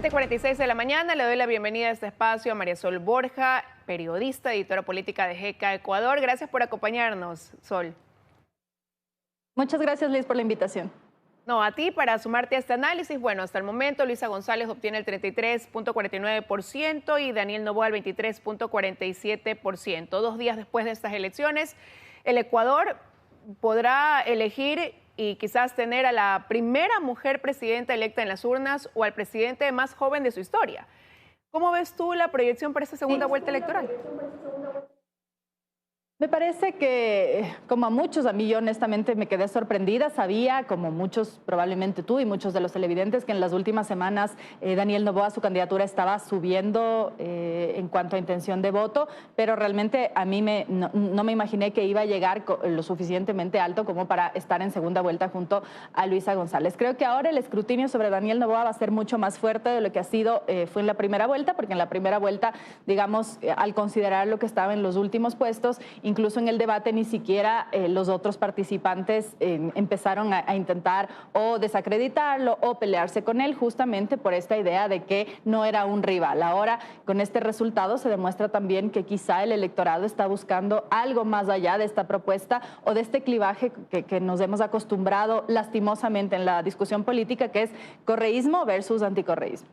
7:46 de la mañana, le doy la bienvenida a este espacio a María Sol Borja, periodista, editora política de GK Ecuador. Gracias por acompañarnos, Sol. Muchas gracias, Liz, por la invitación. No, a ti para sumarte a este análisis. Bueno, hasta el momento Luisa González obtiene el 33.49% y Daniel Noboa el 23.47%. 2 días después de estas elecciones, el Ecuador podrá elegir y quizás tener a la primera mujer presidenta electa en las urnas o al presidente más joven de su historia. ¿Cómo ves tú la proyección para esta segunda vuelta electoral? Me parece que, como a muchos, a mí yo honestamente me quedé sorprendida. Sabía, como muchos, probablemente tú y muchos de los televidentes, que en las últimas semanas Daniel Noboa, su candidatura estaba subiendo en cuanto a intención de voto, pero realmente a mí no me imaginé que iba a llegar lo suficientemente alto como para estar en segunda vuelta junto a Luisa González. Creo que ahora el escrutinio sobre Daniel Noboa va a ser mucho más fuerte de lo que ha sido fue en la primera vuelta, porque en la primera vuelta, digamos, al considerar lo que estaba en los últimos puestos, incluso en el debate ni siquiera los otros participantes empezaron a intentar o desacreditarlo o pelearse con él, justamente por esta idea de que no era un rival. Ahora, con este resultado se demuestra también que quizá el electorado está buscando algo más allá de esta propuesta o de este clivaje que nos hemos acostumbrado lastimosamente en la discusión política, que es correísmo versus anticorreísmo.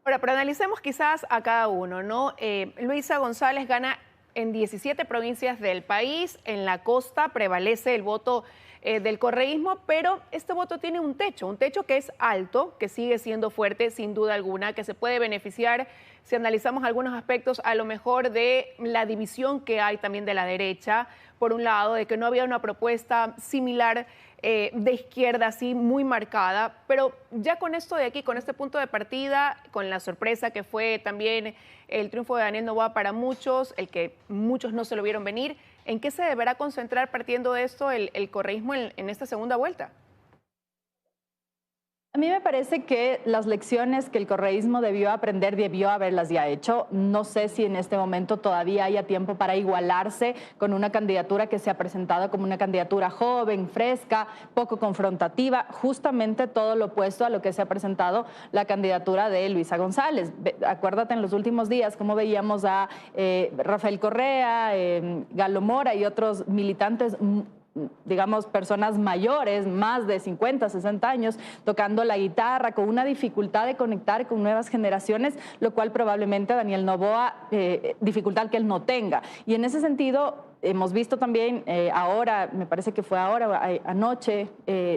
Ahora, pero analicemos quizás a cada uno, ¿no? Luisa González gana en 17 provincias del país. En la costa prevalece el voto del correísmo, pero este voto tiene un techo que es alto, que sigue siendo fuerte sin duda alguna, que se puede beneficiar si analizamos algunos aspectos a lo mejor de la división que hay también de la derecha, por un lado, de que no había una propuesta similar de izquierda así muy marcada, pero ya con esto de aquí, con este punto de partida, con la sorpresa que fue también el triunfo de Daniel Noboa para muchos, el que muchos no se lo vieron venir, ¿en qué se deberá concentrar partiendo de esto el correísmo en esta segunda vuelta? A mí me parece que las lecciones que el correísmo debió aprender, debió haberlas ya hecho. No sé si en este momento todavía haya tiempo para igualarse con una candidatura que se ha presentado como una candidatura joven, fresca, poco confrontativa, justamente todo lo opuesto a lo que se ha presentado la candidatura de Luisa González. Acuérdate en los últimos días cómo veíamos a Rafael Correa, Galo Mora y otros militantes, digamos, personas mayores, más de 50, 60 años, tocando la guitarra, con una dificultad de conectar con nuevas generaciones, lo cual probablemente Daniel Noboa, dificultad que él no tenga. Y en ese sentido, hemos visto también ahora, me parece que fue ahora, anoche,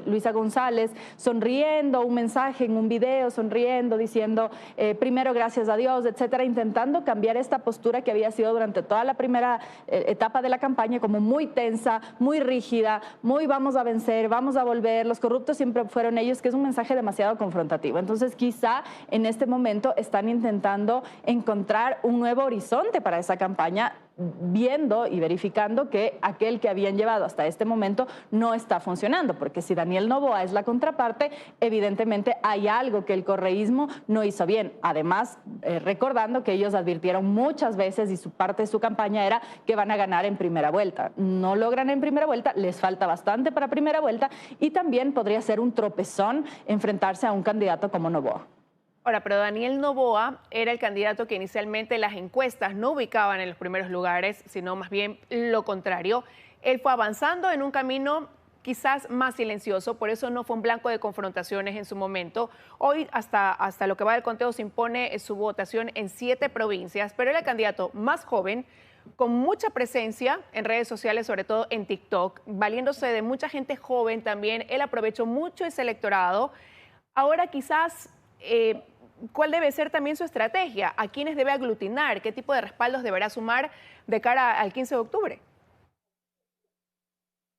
Luisa González sonriendo, un mensaje en un video, sonriendo, diciendo primero gracias a Dios, etcétera, intentando cambiar esta postura que había sido durante toda la primera etapa de la campaña como muy tensa, muy rígida, muy vamos a vencer, vamos a volver, los corruptos siempre fueron ellos, que es un mensaje demasiado confrontativo. Entonces quizá en este momento están intentando encontrar un nuevo horizonte para esa campaña, viendo y verificando que aquel que habían llevado hasta este momento no está funcionando, porque si Daniel Noboa es la contraparte, evidentemente hay algo que el correísmo no hizo bien. Además, recordando que ellos advirtieron muchas veces y su parte de su campaña era que van a ganar en primera vuelta. No logran en primera vuelta, les falta bastante para primera vuelta y también podría ser un tropezón enfrentarse a un candidato como Noboa. Ahora, pero Daniel Noboa era el candidato que inicialmente las encuestas no ubicaban en los primeros lugares, sino más bien lo contrario. Él fue avanzando en un camino quizás más silencioso, por eso no fue un blanco de confrontaciones en su momento. Hoy hasta lo que va del conteo se impone su votación en 7 provincias, pero era el candidato más joven, con mucha presencia en redes sociales, sobre todo en TikTok, valiéndose de mucha gente joven también. Él aprovechó mucho ese electorado. Ahora quizás ¿cuál debe ser también su estrategia? ¿A quiénes debe aglutinar? ¿Qué tipo de respaldos deberá sumar de cara al 15 de octubre?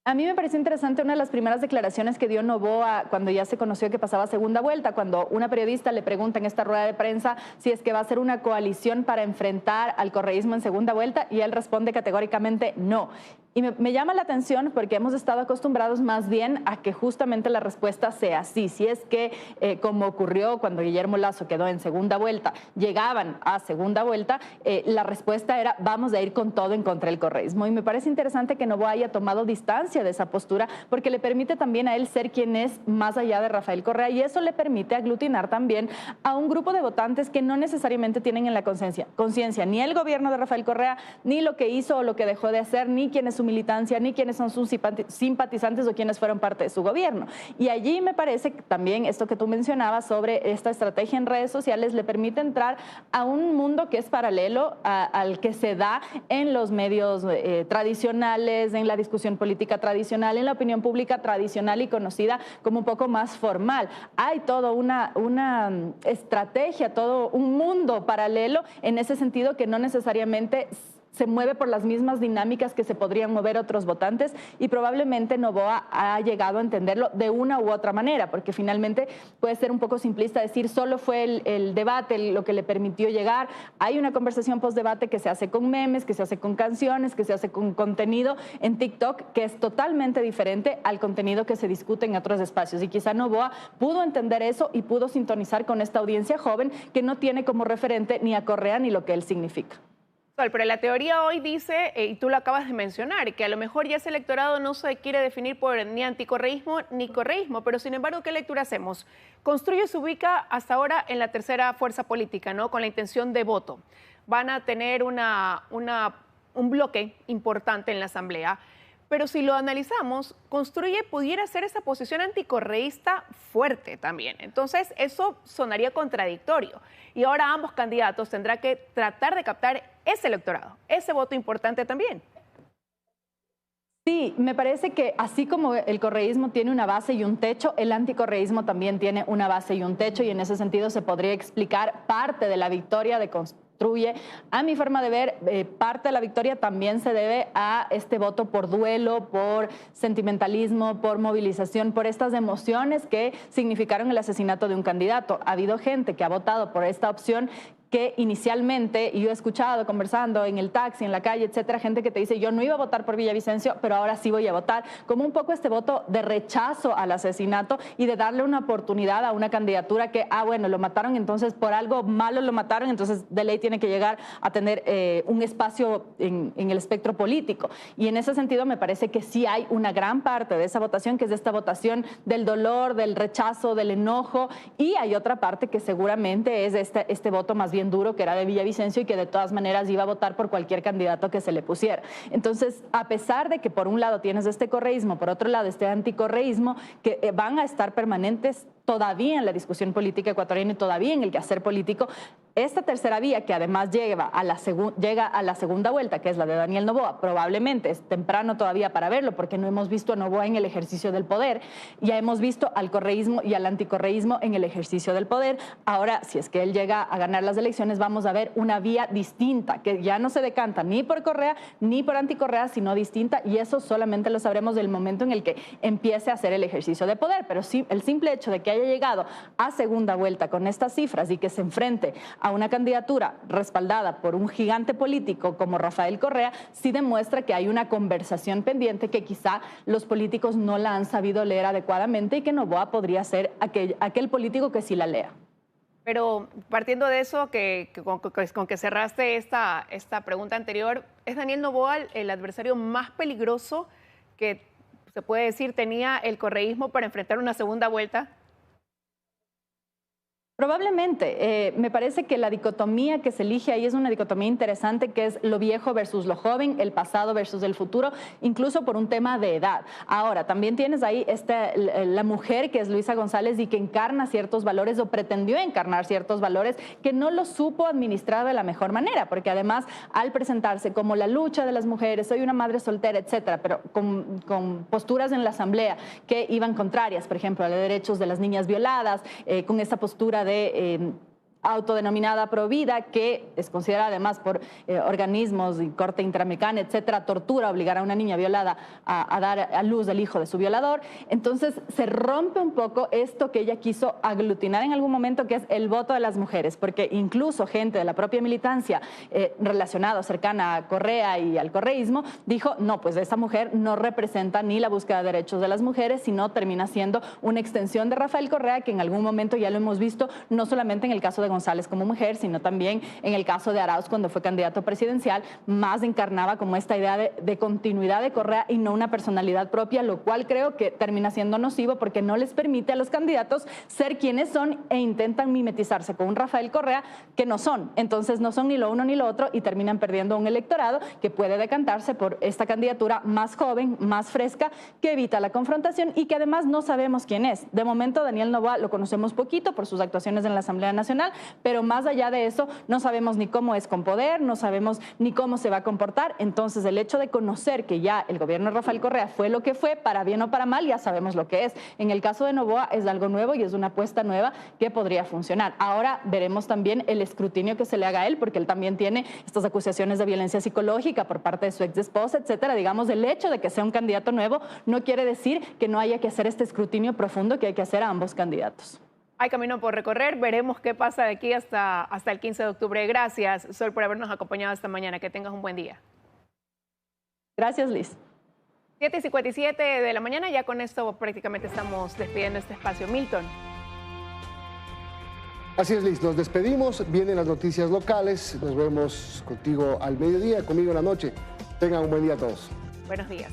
A mí me pareció interesante una de las primeras declaraciones que dio Noboa cuando ya se conoció que pasaba segunda vuelta, cuando una periodista le pregunta en esta rueda de prensa si es que va a ser una coalición para enfrentar al correísmo en segunda vuelta, y él responde categóricamente no. Y me llama la atención porque hemos estado acostumbrados más bien a que justamente la respuesta sea así. Si es que, como ocurrió cuando Guillermo Lasso quedó en segunda vuelta, llegaban a segunda vuelta, la respuesta era vamos a ir con todo en contra del correísmo. Y me parece interesante que Noboa haya tomado distancia de esa postura porque le permite también a él ser quien es más allá de Rafael Correa, y eso le permite aglutinar también a un grupo de votantes que no necesariamente tienen en la conciencia ni el gobierno de Rafael Correa, ni lo que hizo o lo que dejó de hacer, ni quienes su militancia, ni quienes son sus simpatizantes o quienes fueron parte de su gobierno. Y allí me parece que también esto que tú mencionabas sobre esta estrategia en redes sociales le permite entrar a un mundo que es paralelo al que se da en los medios tradicionales, en la discusión política tradicional, en la opinión pública tradicional y conocida como un poco más formal. Hay toda una estrategia, todo un mundo paralelo en ese sentido que no necesariamente se mueve por las mismas dinámicas que se podrían mover otros votantes, y probablemente Noboa ha llegado a entenderlo de una u otra manera, porque finalmente puede ser un poco simplista decir solo fue el debate lo que le permitió llegar. Hay una conversación post-debate que se hace con memes, que se hace con canciones, que se hace con contenido en TikTok, que es totalmente diferente al contenido que se discute en otros espacios. Y quizá Noboa pudo entender eso y pudo sintonizar con esta audiencia joven que no tiene como referente ni a Correa ni lo que él significa. Pero la teoría hoy dice, y tú lo acabas de mencionar, que a lo mejor ya ese electorado no se quiere definir por ni anticorreísmo ni correísmo, pero sin embargo, ¿qué lectura hacemos? Construye se ubica hasta ahora en la tercera fuerza política, ¿no? Con la intención de voto. Van a tener un bloque importante en la Asamblea. Pero si lo analizamos, Construye pudiera ser esa posición anticorreísta fuerte también. Entonces, eso sonaría contradictorio. Y ahora ambos candidatos tendrán que tratar de captar ese electorado, ese voto importante también. Sí, me parece que así como el correísmo tiene una base y un techo, el anticorreísmo también tiene una base y un techo, y en ese sentido se podría explicar parte de la victoria de Construye. A mi forma de ver, parte de la victoria también se debe a este voto por duelo, por sentimentalismo, por movilización, por estas emociones que significaron el asesinato de un candidato. Ha habido gente que ha votado por esta opción que inicialmente, y yo he escuchado conversando en el taxi, en la calle, etcétera, gente que te dice yo no iba a votar por Villavicencio, pero ahora sí voy a votar, como un poco este voto de rechazo al asesinato y de darle una oportunidad a una candidatura que, bueno, lo mataron, entonces por algo malo lo mataron, entonces de ley tiene que llegar a tener un espacio en el espectro político. Y en ese sentido me parece que sí hay una gran parte de esa votación que es de esta votación del dolor, del rechazo, del enojo, y hay otra parte que seguramente es este voto más bien duro, que era de Villavicencio y que de todas maneras iba a votar por cualquier candidato que se le pusiera. Entonces, a pesar de que por un lado tienes este correísmo, por otro lado este anticorreísmo, que van a estar permanentes todavía en la discusión política ecuatoriana y todavía en el quehacer político, esta tercera vía que además llega a la segunda vuelta, que es la de Daniel Noboa, probablemente es temprano todavía para verlo porque no hemos visto a Noboa en el ejercicio del poder, ya hemos visto al correísmo y al anticorreísmo en el ejercicio del poder. Ahora, si es que él llega a ganar las elecciones, vamos a ver una vía distinta, que ya no se decanta ni por Correa ni por anticorrea, sino distinta, y eso solamente lo sabremos del momento en el que empiece a hacer el ejercicio de poder. Pero sí, el simple hecho de que haya llegado a segunda vuelta con estas cifras y que se enfrente a una candidatura respaldada por un gigante político como Rafael Correa, sí demuestra que hay una conversación pendiente que quizá los políticos no la han sabido leer adecuadamente, y que Noboa podría ser aquel político que sí la lea. Pero partiendo de eso, con que cerraste esta pregunta anterior, ¿es Daniel Noboa el adversario más peligroso que se puede decir tenía el correísmo para enfrentar una segunda vuelta? Probablemente. Me parece que la dicotomía que se elige ahí es una dicotomía interesante, que es lo viejo versus lo joven, el pasado versus el futuro, incluso por un tema de edad. Ahora, también tienes ahí la mujer que es Luisa González y que encarna ciertos valores, o pretendió encarnar ciertos valores, que no lo supo administrar de la mejor manera, porque además al presentarse como la lucha de las mujeres, soy una madre soltera, etcétera, pero con posturas en la Asamblea que iban contrarias, por ejemplo, a los derechos de las niñas violadas, con esta postura de autodenominada Provida, que es considerada además por organismos y Corte Interamericana, etcétera, tortura, obligar a una niña violada a dar a luz el hijo de su violador. Entonces se rompe un poco esto que ella quiso aglutinar en algún momento, que es el voto de las mujeres, porque incluso gente de la propia militancia relacionada, cercana a Correa y al correísmo, dijo, no, pues esta mujer no representa ni la búsqueda de derechos de las mujeres, sino termina siendo una extensión de Rafael Correa, que en algún momento ya lo hemos visto, no solamente en el caso de González como mujer, sino también en el caso de Arauz cuando fue candidato presidencial, más encarnaba como esta idea de continuidad de Correa y no una personalidad propia, lo cual creo que termina siendo nocivo porque no les permite a los candidatos ser quienes son e intentan mimetizarse con un Rafael Correa que no son. Entonces no son ni lo uno ni lo otro y terminan perdiendo un electorado que puede decantarse por esta candidatura más joven, más fresca, que evita la confrontación y que además no sabemos quién es. De momento Daniel Noboa lo conocemos poquito por sus actuaciones en la Asamblea Nacional, pero más allá de eso no sabemos ni cómo es con poder, no sabemos ni cómo se va a comportar. Entonces el hecho de conocer que ya el gobierno de Rafael Correa fue lo que fue, para bien o para mal, ya sabemos lo que es. En el caso de Noboa es algo nuevo y es una apuesta nueva que podría funcionar. Ahora veremos también el escrutinio que se le haga a él, porque él también tiene estas acusaciones de violencia psicológica por parte de su ex esposa, etcétera. Digamos, el hecho de que sea un candidato nuevo no quiere decir que no haya que hacer este escrutinio profundo que hay que hacer a ambos candidatos. Hay camino por recorrer, veremos qué pasa de aquí hasta el 15 de octubre. Gracias, Sol, por habernos acompañado esta mañana. Que tengas un buen día. Gracias, Liz. 7:57 de la mañana, ya con esto prácticamente estamos despidiendo este espacio. Milton. Así es, Liz, nos despedimos, vienen las noticias locales, nos vemos contigo al mediodía, conmigo en la noche. Tengan un buen día a todos. Buenos días.